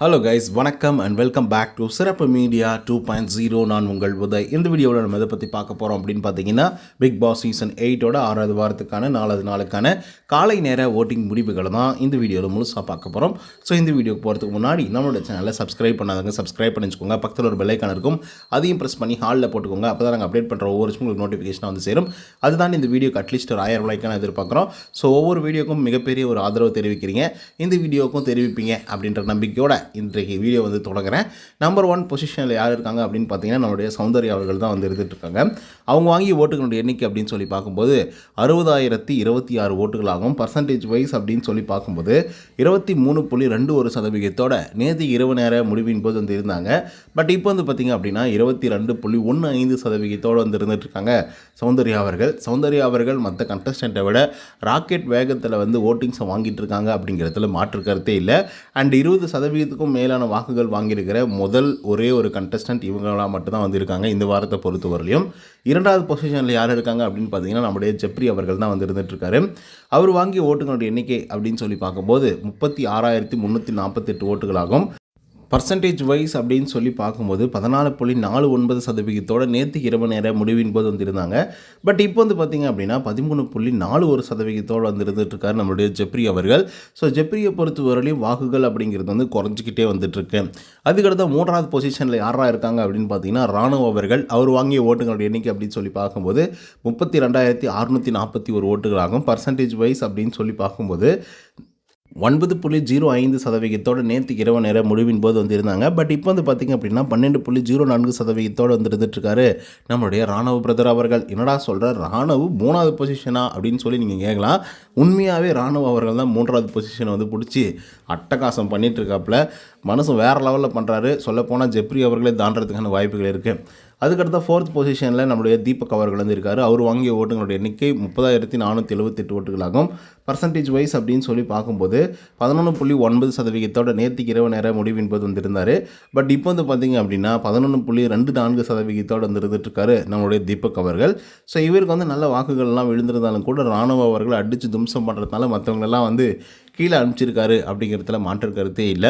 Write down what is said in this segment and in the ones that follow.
Hello guys, வணக்கம் and welcome back to சிறப்பு media 2.0. நான் உங்கள் உதய். இந்த வீடியோவில் நம்ம எதை பற்றி பார்க்க போகிறோம் அப்படின்னு பார்த்தீங்கன்னா, பிக் பாஸ் சீசன் 8ஓட 6வது வாரத்துக்கான 4வது நாளுக்கான காலை நேர ஓட்டிங் முடிவுகளை தான் இந்த வீடியோவில் முழுசாக பார்க்க போகிறோம். ஸோ இந்த வீடியோக்கு போகிறதுக்கு முன்னாடி நம்மளோட சேனலை சப்ஸ்கிரைப் பண்ணாதவங்க சப்ஸ்கிரைப் பண்ணி வச்சுக்கோங்க. பக்கத்தில் ஒரு பெல் ஐக்கான் இருக்கும், அதையும் ப்ரெஸ் பண்ணி ஹாலில் போட்டுக்கோங்க. அப்போ தான் நாங்கள் அப்டேட் பண்ணுற ஒவ்வொரு விஷயம் உங்களுக்கு நோட்டிஃபிகேஷனாக வந்து சேரும். அதுதான் இந்த வீடியோக்கு அட்லீஸ்ட் ஒரு 1000 லைக்கான எதிர்பார்க்குறோம். ஸோ ஒவ்வொரு வீடியோக்கும் மிகப்பெரிய ஒரு ஆதரவு தெரிவிக்கிறீங்க, இந்த வீடியோக்கும் தெரிவிப்பீங்க அப்படின்ற நம்பிக்கையோட இன்றைக்கு வீடியோ வந்து தொடங்குறேன். நம்பர் 1 பொசிஷனில் யார் இருக்காங்க அப்படின்னு பார்த்தீங்கன்னா, நம்மளுடைய சௌந்தர்யா அவர்கள் தான் வந்து இருந்துகிட்ருக்காங்க. அவங்க வாங்கிய ஓட்டுகளுடைய எண்ணிக்கை அப்படின்னு சொல்லி பார்க்கும்போது 60,026 ஓட்டுகளாகும். பர்சன்டேஜ் வைஸ் அப்படின்னு சொல்லி பார்க்கும்போது 23.21% நேற்று இரவு நேர முடிவின் போது வந்து இருந்தாங்க. பட் இப்போ வந்து பார்த்திங்க அப்படின்னா 22.15% வந்து இருந்துகிட்ருக்காங்க சௌந்தர்யா அவர்கள். சௌந்தர்யா அவர்கள் மற்ற கண்டஸ்டண்ட்டை விட ராக்கெட் வேகத்தில் வந்து ஓட்டிங்ஸை வாங்கிட்டு இருக்காங்க அப்படிங்கிறதுல மாற்று கருத்தே இல்லை. அண்ட் 20%க்கும் மேலான வாக்குகள் வாங்கியிருக்கிற முதல் ஒரே ஒரு கண்டஸ்டன்ட் இவங்களாக மட்டும்தான் வந்திருக்காங்க இந்த வாரத்தை பொறுத்தவரையிலும். 2வது பொசிஷனில் யார் இருக்காங்க அப்படின்னு பார்த்தீங்கன்னா, நம்முடைய ஜெப்ரி அவர்கள் தான் வந்து இருந்துகிட்ருக்காரு. அவர் வாங்கிய ஓட்டுகளுடைய எண்ணிக்கை அப்படின்னு சொல்லி பார்க்கும்போது 36,348 ஓட்டுகளாகும். பர்சன்டேஜ் வைஸ் அப்படின்னு சொல்லி பார்க்கும்போது 14.49% நேற்று இரவு நேர முடிவின் போது வந்துருந்தாங்க. பட் இப்போ வந்து பார்த்திங்க அப்படின்னா 13.41% வந்து இருந்துகிட்ருக்காரு நம்மளுடைய ஜெப்ரி அவர்கள். ஸோ ஜெப்ரியை பொறுத்தவரையிலையும் வாக்குகள் அப்படிங்கிறது வந்து குறைஞ்சிக்கிட்டே வந்துட்டுருக்கு. அதுக்கடுத்த 3வது பொசிஷனில் யாராக இருக்காங்க அப்படின்னு பார்த்தீங்கன்னா, ராணுவ அவர்கள். அவர் வாங்கிய ஓட்டுகளுடைய எண்ணிக்கை அப்படின்னு சொல்லி பார்க்கும்போது 32,641 ஓட்டுகளாகும். பர்சன்டேஜ் வைஸ் அப்படின்னு சொல்லி பார்க்கும்போது 9.05% நேற்று இரவு நேர முடிவின் போது வந்து இருந்தாங்க. பட் இப்போ வந்து பார்த்திங்க அப்படின்னா 12.04% வந்து இருந்துகிட்ருக்காரு நம்மளுடைய ராணுவ பிரதர் அவர்கள். என்னடா சொல்கிற, ராணுவ 3வது பொசிஷனா அப்படின்னு சொல்லி நீங்கள் கேட்கலாம். உண்மையாகவே ராணுவ அவர்கள் தான் 3வது பொசிஷனை வந்து பிடிச்சி அட்டகாசம் பண்ணிகிட்ருக்காப்புல. மனசு வேறு லெவலில் பண்ணுறாரு. சொல்லப்போனால் ஜெப்ரி அவர்களே தாண்டறதுக்கான வாய்ப்புகள் இருக்குது. அதுக்கடுத்த 4th பொசிஷனில் நம்மளுடைய தீபக் அவர்கள் வந்து இருக்கார். அவர் வாங்கிய ஓட்டுகளுடைய எண்ணிக்கை 30,478 ஓட்டுகளாகும். பர்சன்டேஜ் வைஸ் அப்படின்னு சொல்லி பார்க்கும்போது 11.9% நேற்று இரவு நேர முடிவின் போது வந்திருந்தார். பட் இப்போ வந்து பார்த்திங்க அப்படின்னா 11.24% வந்து இருந்துகிட்ருக்காரு நம்மளுடைய தீபக் அவர்கள். ஸோ இவருக்கு வந்து நல்ல வாக்குகள்லாம் விழுந்திருந்தாலும் கூட ராணுவ அவர்கள் அடித்து தும்சம் பண்ணுறதுனால மற்றவங்களெல்லாம் வந்து கீழே அனுப்பிச்சிருக்காரு அப்படிங்கிறதுல மாற்று கருத்தே இல்லை.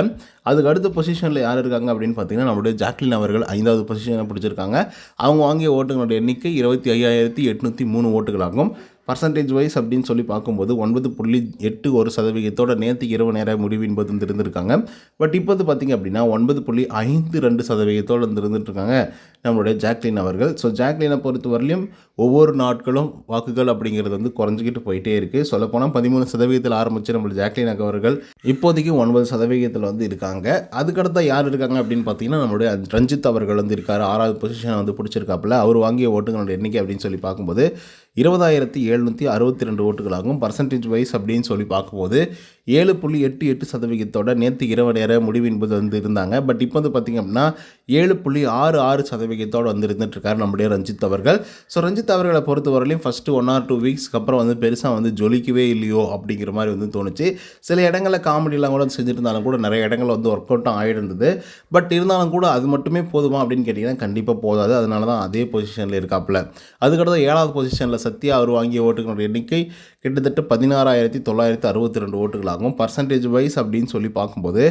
அதுக்கு அடுத்த பொசிஷனில் யார் இருக்காங்க அப்படின்னு பார்த்தீங்கன்னா, நம்மளுடைய ஜாக்லின் அவர்கள் 5வது பொசிஷனை பிடிச்சிருக்காங்க. அவங்க வாங்கிய ஓட்டுகளுடைய எண்ணிக்கை 25,803 ஓட்டுகளாகும். பர்சன்டேஜ் வைஸ் அப்படின்னு சொல்லி பார்க்கும்போது 9.81% நேற்று இரவு நேர முடிவின் போது வந்து இருந்திருக்காங்க. பட் இப்போ வந்து பார்த்திங்க அப்படின்னா 9.52% வந்து இருந்துகிட்ருக்காங்க நம்மளுடைய ஜாக்லின் அவர்கள். ஸோ ஜாக்லினை பொறுத்தவரையிலும் ஒவ்வொரு நாட்களும் வாக்குகள் அப்படிங்கிறது வந்து குறைஞ்சிக்கிட்டு போயிட்டே இருக்குது. சொல்லப்போனால் 13% ஆரம்பித்து நம்மளுடைய ஜாக்லின் அவர்கள் இப்போதைக்கு 9% வந்து இருக்காங்க. அதுக்கடுத்த யார் இருக்காங்க அப்படின்னு பார்த்தீங்கன்னா, நம்மளுடைய ரஞ்சித் அவர்கள் வந்து இருக்கார். 6வது பொசிஷனை வந்து பிடிச்சிருக்காப்புல. அவர் வாங்கிய ஓட்டுகளோட எண்ணிக்கை அப்படின்னு சொல்லி பார்க்கும்போது 20,762 ஓட்டுகளாகும். பர்சன்டேஜ் வைஸ் அப்படின்னு சொல்லி பார்க்கும்போது 7.88% நேற்று இரவு நேர முடிவின் போது வந்து இருந்தாங்க. பட் இப்போ வந்து பார்த்திங்க அப்படின்னா 7.66% வந்து இருந்துகிட்ருக்காரு நம்முடைய ரஞ்சித் அவர்கள். ஸோ ரஞ்சித் அவர்களை பொறுத்தவரையிலையும் ஃபஸ்ட்டு 1 or 2 வீக்ஸ்க்கு அப்புறம் வந்து பெருசாக வந்து ஜொலிக்கவே இல்லையோ அப்படிங்கிற மாதிரி வந்து தோணுச்சு. சில இடங்களில் காமெடியெலாம் கூட செஞ்சுட்டு இருந்தாலும் கூட நிறைய இடங்களில் வந்து ஒர்க் அவுட்டும் ஆகிடுந்தது. பட் இருந்தாலும் கூட அது மட்டுமே போதுமா அப்படின்னு கேட்டிங்கன்னா கண்டிப்பாக போதாது. அதனால தான் அதே பொசிஷனில் இருக்காப்புல. அதுக்கடுத்து 7வது பொசிஷனில் சத்யா அவர் வாங்கிய ஓட்டுகளோட எண்ணிக்கை கிட்டத்தட்ட 16,962 ஓட்டுகளாகும். பர்சன்டேஜ் வைஸ் அப்படின்னு சொல்லி பார்க்கும்போது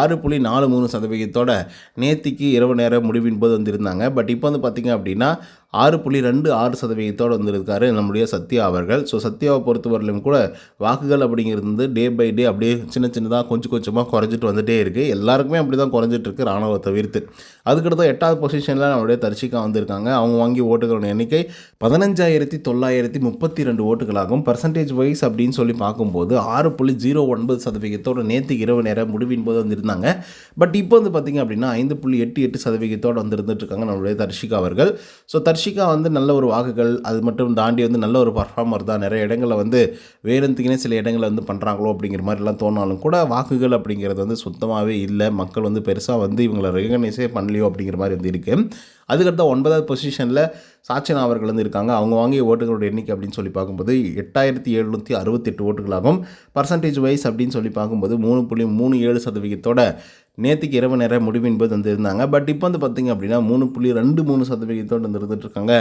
6.43% நேத்திக்கு இரவு நேர முடிவின் போது வந்திருந்தாங்க. பட் இப்போ வந்து பார்த்திங்க அப்படின்னா 6.26% வந்திருக்காரு நம்முடைய சத்யா அவர்கள். ஸோ சத்யாவை பொறுத்தவரையிலும் கூட வாக்குகள் அப்படிங்கிறது வந்து டே பை டே அப்படியே சின்ன சின்னதாக கொஞ்சம் கொஞ்சமாக குறைஞ்சிட்டு வந்துகிட்டே இருக்குது. எல்லாருக்குமே அப்படி தான் குறைஞ்சிட்ருக்கு ராணுவ தவிர்த்து. அதுக்கடுத்து 8வது பொசிஷனில் நம்மளுடைய தர்ஷிகா வந்திருக்காங்க. அவங்க வாங்கிய ஓட்டுகளோட எண்ணிக்கை 15,932 ஓட்டுகளாகும். பர்சன்டேஜ் வைஸ் அப்படின்னு சொல்லி பார்க்கும்போது 6.09% நேற்று இரவு நேர முடிவின் போது வந்திருந்தாங்க. பட் இப்போ வந்து பார்த்திங்க அப்படின்னா 5.88% வந்து இருந்துகிட்ருக்காங்க நம்மளுடைய தர்ஷிகா அவர்கள். ஸோ தர்ஷிகா வந்து நல்ல ஒரு வாக்குகள் அது மட்டும் தாண்டி வந்து நல்ல ஒரு பர்ஃபார்மர் தான். நிறைய இடங்களில் வந்து வேணுத்துக்குனே சில இடங்களில் வந்து பண்ணுறாங்களோ அப்படிங்கிற மாதிரிலாம் தோணாலும் கூட வாக்குகள் அப்படிங்கிறது வந்து சுத்தமாகவே இல்லை. மக்கள் வந்து பெருசாக வந்து இவங்களை ரெகனைஸே பண்ணலையோ அப்படிங்கிற மாதிரி வந்து இருக்குது. அதுக்கடுத்த 9வது பொசிஷனில் சாச்சனா அவர்கள் வந்து இருக்காங்க. அவங்க வாங்கிய ஓட்டுகளோட எண்ணிக்கை அப்படின்னு சொல்லி பார்க்கும்போது 8,768 ஓட்டுகளாகும். பர்சன்டேஜ் வைஸ் அப்படின்னு சொல்லி பார்க்கும்போது 3.37% நேற்றுக்கு இரவு நேர முடிவின் போது வந்து இருந்தாங்க. பட் இப்போ வந்து பார்த்திங்க அப்படின்னா 3.23% வந்து இருந்துகிட்ருக்காங்க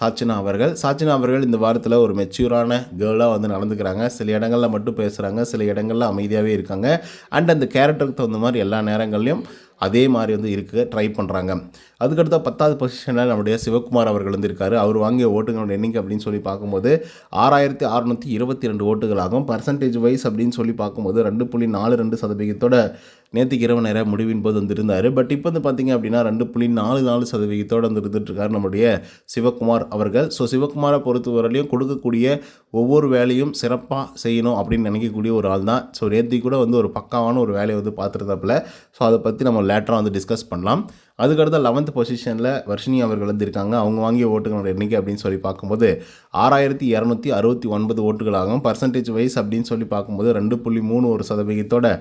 சாச்சனா அவர்கள் இந்த வாரத்தில் ஒரு மெச்சூரான கேர்ளாக வந்து நடந்துக்கிறாங்க. சில இடங்களில் மட்டும் பேசுகிறாங்க, சில இடங்களில் அமைதியாகவே இருக்காங்க. அண்ட் அந்த கேரக்டருக்கு தகுந்த மாதிரி எல்லா நேரங்கள்லையும் அதே மாதிரி வந்து ட்ரை பண்ணுறாங்க. அதுக்கடுத்த 10வது பொசிஷனில் நம்முடைய சிவகுமார் அவர்கள் வந்து இருக்கார். அவர் வாங்கிய ஓட்டுகளோட எண்ணிக்கை அப்படின்னு சொல்லி பார்க்கும்போது 6622 ஓட்டுகளாகும். பர்சன்டேஜ் வைஸ் அப்படின்னு சொல்லி பார்க்கும்போது 2.42% நேற்றுக்கு இரவு நேர முடிவின் போது வந்து இருந்தார். பட் இப்போ வந்து பார்த்திங்க அப்படின்னா 2.44% வந்து இருந்துகிட்ருக்கார் நம்முடைய சிவகுமார் அவர்கள். ஸோ சிவகுமாரை பொறுத்தவரையிலையும் கொடுக்கக்கூடிய ஒவ்வொரு வேலையும் சிறப்பாக செய்யணும் அப்படின்னு நினைக்கக்கூடிய ஒரு ஆள் தான். ஸோ நேற்றுக்கு கூட வந்து ஒரு பக்காவான ஒரு வேலையை வந்து பார்த்துருந்தாப்புல. ஸோ அதை பற்றி நம்ம லேட்டராக வந்து டிஸ்கஸ் பண்ணலாம். அதுக்கடுத்த 11th பொசிஷனில் வர்ஷினி அவர்கள் வந்து இருக்காங்க. அவங்க வாங்கிய ஓட்டுகளோட எண்ணிக்கை அப்படின்னு சொல்லி பார்க்கும்போது 6269 ஓட்டுகளாகும். பர்சன்டேஜ் வைஸ் அப்படின்னு சொல்லி பார்க்கும்போது 2.31%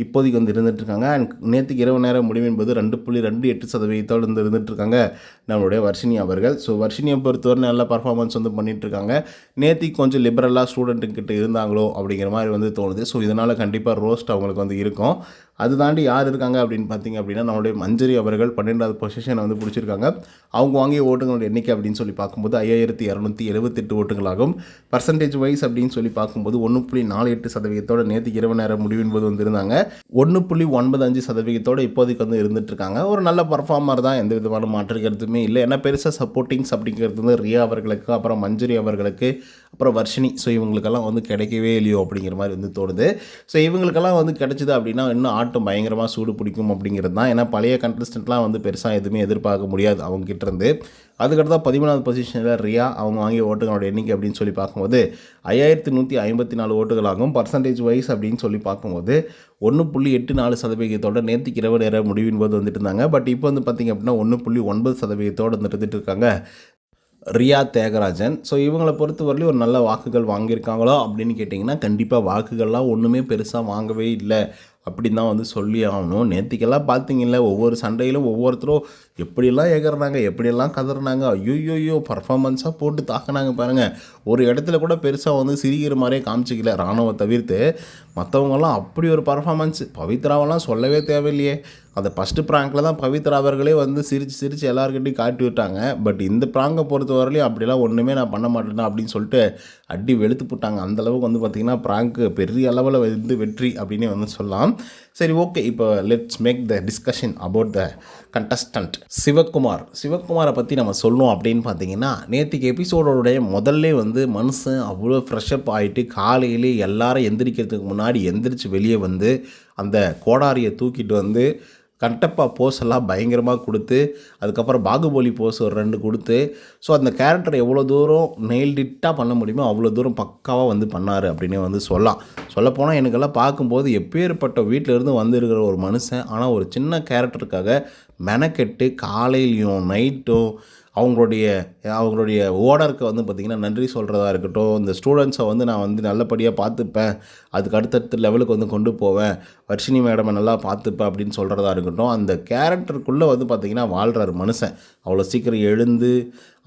இப்போதைக்கு வந்து இருந்துகிட்ருக்காங்க. அண்ட் நேற்றுக்கு இரவு நேரம் முடிவின் போது 2.28% வந்து இருந்துகிட்ருக்காங்க நம்மளுடைய வர்ஷினி அவர்கள். ஸோ வர்ஷினியை பொறுத்தவரை நல்ல பர்ஃபார்மன்ஸ் வந்து பண்ணிகிட்ருக்காங்க. நேற்றுக்கு கொஞ்சம் லிபரலாக ஸ்டூடெண்ட்டுக்கிட்ட இருந்தாங்களோ அப்படிங்கிற மாதிரி வந்து தோணுது. ஸோ இதனால் கண்டிப்பாக ரோஸ்ட் அவங்களுக்கு வந்து இருக்கும். அது தாண்டி யார் இருக்காங்க அப்படின்னு பார்த்திங்க அப்படின்னா நம்மளுடைய மஞ்சரி அவர்கள் 12வது பொசிஷனை வந்து பிடிச்சிருக்காங்க. அவங்க வாங்கிய ஓட்டுகளோட எண்ணிக்கை அப்படின்னு சொல்லி பார்க்கும்போது 5278 ஓட்டுகளாகும். பர்சன்டேஜ் வைஸ் அப்படின்னு சொல்லி பார்க்கும்போது 1.48% நேற்றுக்கு இரவு நேரம் முடிவின் போது வந்துருந்தாங்க. 1.95% இப்போதைக்கு வந்து இருந்துகிட்ருக்காங்க. ஒரு நல்ல பர்ஃபார்மர் தான், எந்த விதமான மாற்று கருத்துமே இல்லை. ஏன்னா பெருசாக சப்போர்ட்டிங்ஸ் அப்படிங்கிறது வந்து ரியா அவர்களுக்கு, அப்புறம் மஞ்சரி அவர்களுக்கு, அப்புறம் வர்ஷினி, ஸோ இவங்களுக்கெல்லாம் வந்து கிடைக்கவே இல்லையோ அப்படிங்கிற மாதிரி வந்து தோணுது. ஸோ இவங்களுக்கெல்லாம் வந்து கிடைச்சிது அப்படின்னா இன்னும் ஆட்டம் பயங்கரமாக சூடு பிடிக்கும் அப்படிங்கிறது தான். ஏன்னா பழைய கண்டஸ்டன்ட்லாம் வந்து பெருசாக எதுவுமே எதிர்பார்க்க முடியாது அவங்ககிட்டருந்து. அதுக்கடுத்தா 13வது பொசிஷனில் ரியா, அவங்க வாங்கிய ஓட்டுகளோட எண்ணிக்கை அப்படின்னு சொல்லி பார்க்கும்போது 5154 ஓட்டுகளாகும். பர்சன்டேஜ் வைஸ் அப்படின்னு சொல்லி பார்க்கும்போது 1.84% நேற்றுக்கு இரவு நேர முடிவின் போது வந்துட்டு இருந்தாங்க. பட் இப்போ வந்து பார்த்திங்க அப்படின்னா 1.9% வந்து இருந்துட்டு இருக்காங்க ரியா தியாகராஜன். ஸோ இவங்களை பொறுத்தவரையிலும் ஒரு நல்ல வாக்குகள் வாங்கியிருக்காங்களோ அப்படின்னு கேட்டிங்கன்னா கண்டிப்பாக வாக்குகள்லாம் ஒன்றுமே பெருசாக வாங்கவே இல்லை அப்படின்னு தான் வந்து சொல்லி ஆகணும். நேற்றுக்கெல்லாம் பார்த்தீங்கல்ல, ஒவ்வொரு சண்டையிலும் ஒவ்வொருத்தரும் எப்படியெல்லாம் எகர்னாங்க, எப்படியெல்லாம் கதறினாங்க, ஐயோ பர்ஃபார்மன்ஸாக போட்டு தாக்குனாங்க பாருங்கள். ஒரு இடத்துல கூட பெருசாக வந்து சிரிக்கிற மாதிரியே காமிச்சிக்கல ராணுவ தவிர்த்து. மற்றவங்கெல்லாம் அப்படி ஒரு பர்ஃபார்மன்ஸ். பவித்ராவெல்லாம் சொல்லவே தேவையில்லையே. அந்த ஃபஸ்ட்டு ப்ராங்கில் தான் பவித்ரா அவர்களே வந்து சிரித்து எல்லாருக்கிட்டையும் காட்டி விட்டாங்க. பட் இந்த ப்ராங்கை பொறுத்தவரையிலையும் அப்படிலாம் ஒன்றுமே நான் பண்ண மாட்டேன்னா அப்படின்னு சொல்லிட்டு அடி வெளுத்து போட்டாங்க. அந்தளவுக்கு வந்து பார்த்திங்கன்னா ப்ராங்க்கு பெரிய அளவில் வந்து வெற்றி அப்படின்னே வந்து சொல்லலாம். சரி, ஓகே, இப்போ let's make the discussion about the contestant சிவகுமாரை பற்றி நம்ம சொல்லணும் அப்படின்னு பார்த்தீங்கன்னா, நேற்றுக்கு எபிசோடோடைய முதல்ல வந்து மனுஷன் அவ்வளோ ஃப்ரெஷ்அப் ஆகிட்டு காலையிலே எல்லாரும் எந்திரிக்கிறதுக்கு முன்னாடி எந்திரிச்சு வெளியே வந்து அந்த கோடாரியை தூக்கிட்டு வந்து கட்டப்பா போஸ் எல்லாம் பயங்கரமாக கொடுத்து, அதுக்கப்புறம் பாகுபலி போஸ் ஒரு 2 கொடுத்து, ஸோ அந்த கேரக்டர் எவ்வளோ தூரம் நெயில்டிட்டாக பண்ண முடியுமோ அவ்வளோ தூரம் பக்காவாக வந்து பண்ணார் அப்படின்னே வந்து சொல்லப்போனால் எனக்கெல்லாம் பார்க்கும்போது எப்பேற்பட்ட வீட்டிலேருந்து வந்துருக்கிற ஒரு மனுஷன், ஆனால் ஒரு சின்ன கேரக்டருக்காக மெனக்கெட்டு காலையிலையும் நைட்டும் அவங்களுடைய ஓனருக்கு வந்து பார்த்திங்கன்னா நன்றி சொல்கிறதா இருக்கட்டும், இந்த ஸ்டூடெண்ட்ஸை வந்து நான் வந்து நல்லபடியாக பார்த்துப்பேன், அதுக்கு அடுத்தடுத்த லெவலுக்கு வந்து கொண்டு போவேன், வர்ஷினி மேடமை நல்லா பார்த்துப்பேன் அப்படின்னு சொல்கிறதா இருக்கட்டும், அந்த கேரக்டருக்குள்ளே வந்து பார்த்திங்கன்னா வாழ்கிறார் மனுஷன். அவ்வளோ சீக்கிரம் எழுந்து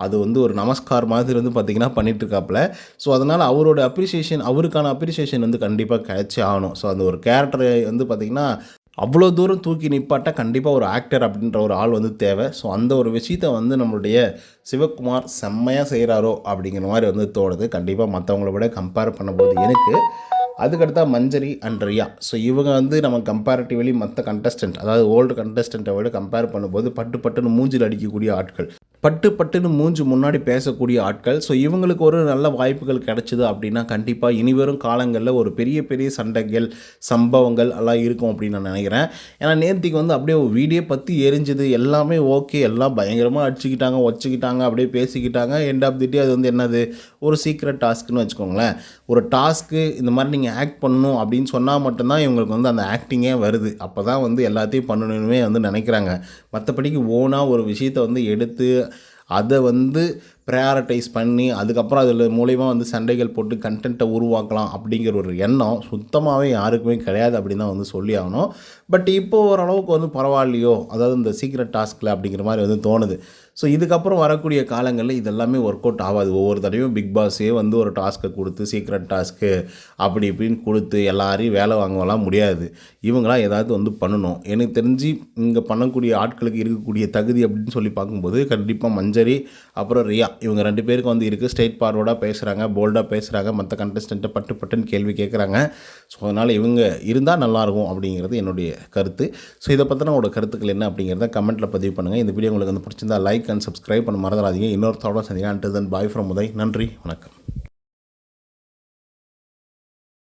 அது வந்து ஒரு நமஸ்கார் மாதிரி வந்து பார்த்திங்கன்னா பண்ணிகிட்ருக்காப்புல. ஸோ அதனால் அவருக்கான அப்ரிசியேஷன் வந்து கண்டிப்பாக கிடைச்சே ஆகணும். ஸோ அந்த ஒரு கேரக்டரை வந்து பார்த்திங்கன்னா அவ்வளோ தூரம் தூக்கி நிப்பாட்ட கண்டிப்பாக ஒரு ஆக்டர் அப்படின்ற ஒரு ஆள் வந்து தேவை. ஸோ அந்த ஒரு விஷயத்தை வந்து நம்மளுடைய சிவகுமார் செம்மையாக செய்கிறாரோ அப்படிங்கிற மாதிரி வந்து தோணுது. கண்டிப்பாக மற்றவங்கள விட கம்பேர் பண்ணும்போது எனக்கு. அதுக்கடுத்தா மஞ்சரி அண்ட் ரியா. ஸோ இவங்க வந்து நம்ம கம்பேரிட்டிவ்லி மற்ற கண்டஸ்டன்ட், அதாவது ஓல்டு கண்டஸ்டண்ட்டை விட கம்பேர் பண்ணும்போது பட்டுன்னு மூஞ்சில் அடிக்கக்கூடிய ஆட்கள், பட்டுன்னு மூஞ்சி முன்னாடி பேசக்கூடிய ஆட்கள். ஸோ இவங்களுக்கு ஒரு நல்ல வாய்ப்புகள் கிடச்சிது அப்படின்னா கண்டிப்பாக இனிவரும் காலங்களில் ஒரு பெரிய சண்டைகள், சம்பவங்கள் எல்லாம் இருக்கும் அப்படின்னு நான் நினைக்கிறேன். ஏன்னா நேற்றுக்கு வந்து அப்படியே வீடியோ பற்றி எரிஞ்சுது, எல்லாமே ஓகே, எல்லாம் பயங்கரமாக அடிச்சுக்கிட்டாங்க, வச்சுக்கிட்டாங்க, அப்படியே பேசிக்கிட்டாங்க. எண்ட் ஆஃப் தி டே அது வந்து என்னது, ஒரு சீக்ரெட் டாஸ்க்குன்னு வச்சுக்கோங்களேன். ஒரு டாஸ்க்கு இந்த மாதிரி நீங்கள் ஆக்ட் பண்ணணும் அப்படின்னு சொன்னால் மட்டும்தான் இவங்களுக்கு வந்து அந்த ஆக்டிங்கே வருது. அப்போ தான் வந்து எல்லாத்தையும் பண்ணணுமே வந்து நினைக்கிறாங்க. மற்றபடிக்கு ஓனாக ஒரு விஷயத்தை வந்து எடுத்து அதை வந்து ப்ரையாரிட்டைஸ் பண்ணி அதுக்கப்புறம் அதில் மூலிமா வந்து சண்டைகள் போட்டு கண்டென்ட்டை உருவாக்கலாம் அப்படிங்கிற ஒரு எண்ணம் சுத்தமாகவே யாருக்குமே கிடையாது அப்படின்னு தான் வந்து சொல்லி ஆகணும். பட் இப்போ ஓரளவுக்கு வந்து பரவாயில்லையோ, அதாவது இந்த சீக்ரெட் டாஸ்கில் அப்படிங்கிற மாதிரி வந்து தோணுது. ஸோ இதுக்கப்புறம் வரக்கூடிய காலங்களில் இதெல்லாமே ஒர்க் அவுட் ஆகாது. ஒவ்வொரு தடவையும் பிக் பாஸே வந்து ஒரு டாஸ்க்கை கொடுத்து சீக்ரெட் டாஸ்க்கு அப்படி இப்படின்னு கொடுத்து எல்லாரையும் வேலை வாங்கலாம் முடியாது. இவங்களாம் ஏதாவது வந்து பண்ணணும். எனக்கு தெரிஞ்சு இங்கே பண்ணக்கூடிய ஆட்களுக்கு இருக்கக்கூடிய தகுதி அப்படின்னு சொல்லி பார்க்கும்போது கண்டிப்பாக மஞ்சரி அப்புறம் ரியா இவங்க 2 பேருக்கு வந்து இருக்குது. ஸ்ட்ரெயிட் ஃபார்வர்டாக பேசுகிறாங்க, போல்டாக பேசுகிறாங்க, மற்ற கண்டஸ்டண்ட்டை பட்டு பட்டுன்னு கேள்வி கேட்குறாங்க. ஸோ அதனால் இவங்க இருந்தால் நல்லாயிருக்கும் அப்படிங்கிறது என்னுடைய கருத்து. ஸோ இதை பற்றின உங்களோட கருத்துக்கள் என்ன அப்படிங்கிறத கமெண்ட்டில் பதிவு பண்ணுங்கள். இந்த வீடியோ உங்களுக்கு வந்து பிடிச்சிருந்தா லைக் அண்ட் சப்ஸ்கிரைப் பண்ண மறந்துடாதீங்க. இன்னொரு தடவை சந்திங்க. Until then bye from Uday. நன்றி, வணக்கம்.